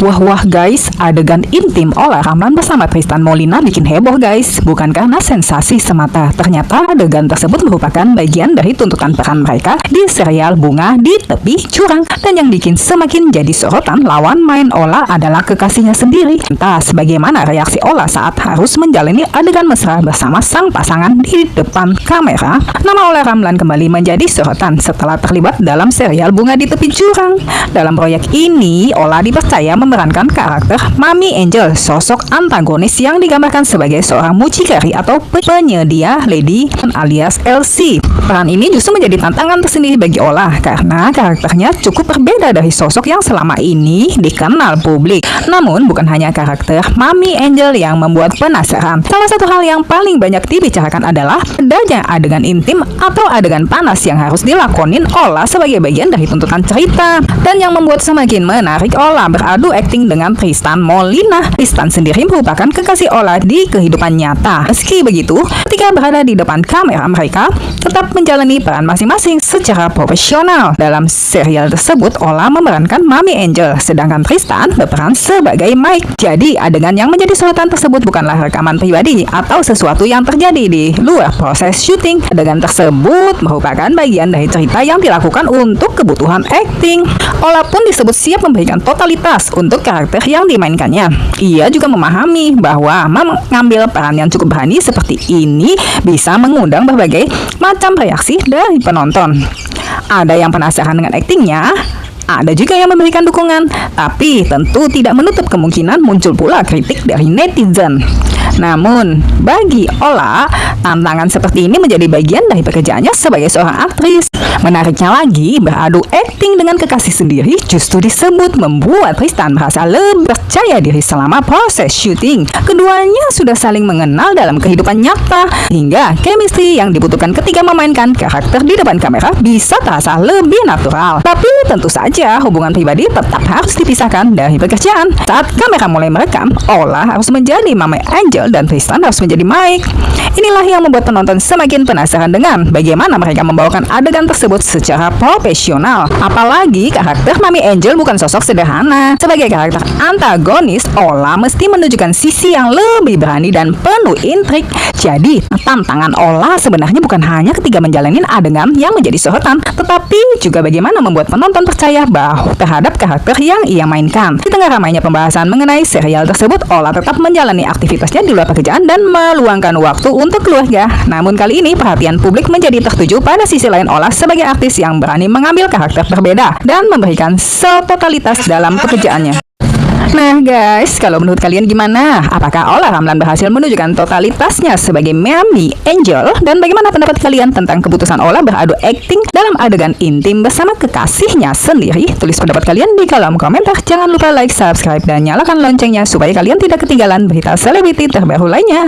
Wah guys, adegan intim Ola Ramlan bersama Tristan Molina bikin heboh guys. Bukan karena sensasi semata, ternyata adegan tersebut merupakan bagian dari tuntutan peran mereka di serial Bunga di Tepi Jurang. Dan yang bikin semakin jadi sorotan lawan main Ola adalah kekasihnya sendiri. Entah bagaimana reaksi Ola saat harus menjalani adegan mesra bersama sang pasangan di depan kamera. Nama Ola Ramlan kembali menjadi sorotan setelah terlibat dalam serial Bunga di Tepi Jurang. Dalam proyek ini, Ola dipercaya memerankan karakter Mami Angel, sosok antagonis yang digambarkan sebagai seorang mucikari atau penyedia lady alias LC. Peran ini justru menjadi tantangan tersendiri bagi Ola karena karakternya cukup berbeda dari sosok yang selama ini dikenal publik. Namun bukan hanya karakter Mami Angel yang membuat penasaran. Salah satu hal yang paling banyak dibicarakan adalah adanya adegan intim atau adegan panas yang harus dilakonin Ola sebagai bagian dari tuntutan cerita. Dan yang membuat semakin menarik, Ola beradu akting dengan Tristan Molina. Tristan sendiri merupakan kekasih Ola di kehidupan nyata. Meski begitu, ketika berada di depan kamera, mereka tetap menjalani peran masing-masing secara profesional. Dalam serial tersebut, Ola memerankan Mami Angel, sedangkan Tristan berperan sebagai Mike. Jadi, adegan yang menjadi sorotan tersebut bukanlah rekaman pribadi atau sesuatu yang terjadi di luar proses syuting. Adegan tersebut merupakan bagian dari cerita yang dilakukan untuk kebutuhan akting. Ola pun disebut siap memberikan totalitas untuk karakter yang dimainkannya. Ia juga memahami bahwa mengambil peran yang cukup berani seperti ini bisa mengundang berbagai macam reaksi dari penonton. Ada yang penasaran dengan aktingnya, ada juga yang memberikan dukungan, tapi tentu tidak menutup kemungkinan muncul pula kritik dari netizen. Namun, bagi Ola, tantangan seperti ini menjadi bagian dari pekerjaannya sebagai seorang aktris. Menariknya lagi, beradu akting dengan kekasih sendiri justru disebut membuat Tristan merasa lebih percaya diri selama proses syuting. Keduanya sudah saling mengenal dalam kehidupan nyata, hingga chemistry yang dibutuhkan ketika memainkan karakter di depan kamera bisa terasa lebih natural. Tapi tentu saja hubungan pribadi tetap harus dipisahkan dari pekerjaan. Saat kamera mulai merekam, Ola harus menjadi Mami Angel dan Tristan harus menjadi Mike. Inilah yang membuat penonton semakin penasaran dengan bagaimana mereka membawakan adegan tersebut secara profesional. Apalagi karakter Mami Angel bukan sosok sederhana. Sebagai karakter antagonis, Ola mesti menunjukkan sisi yang lebih berani dan penuh intrik. Jadi, tantangan Ola sebenarnya bukan hanya ketika menjalani adegan yang menjadi sorotan, tetapi juga bagaimana membuat penonton percaya bahwa terhadap karakter yang ia mainkan. Di tengah ramainya pembahasan mengenai serial tersebut, Ola tetap menjalani aktivitasnya di luar pekerjaan dan meluangkan waktu untuk keluarga. Namun kali ini perhatian publik menjadi tertuju pada sisi lain Ola sebagai artis yang berani mengambil karakter berbeda dan memberikan totalitas dalam pekerjaannya. Nah guys, kalau menurut kalian gimana? Apakah Ola Ramlan berhasil menunjukkan totalitasnya sebagai Mami Angel? Dan bagaimana pendapat kalian tentang keputusan Ola beradu akting dalam adegan intim bersama kekasihnya sendiri? Tulis pendapat kalian di kolom komentar. Jangan lupa like, subscribe, dan nyalakan loncengnya supaya kalian tidak ketinggalan berita selebriti terbaru lainnya.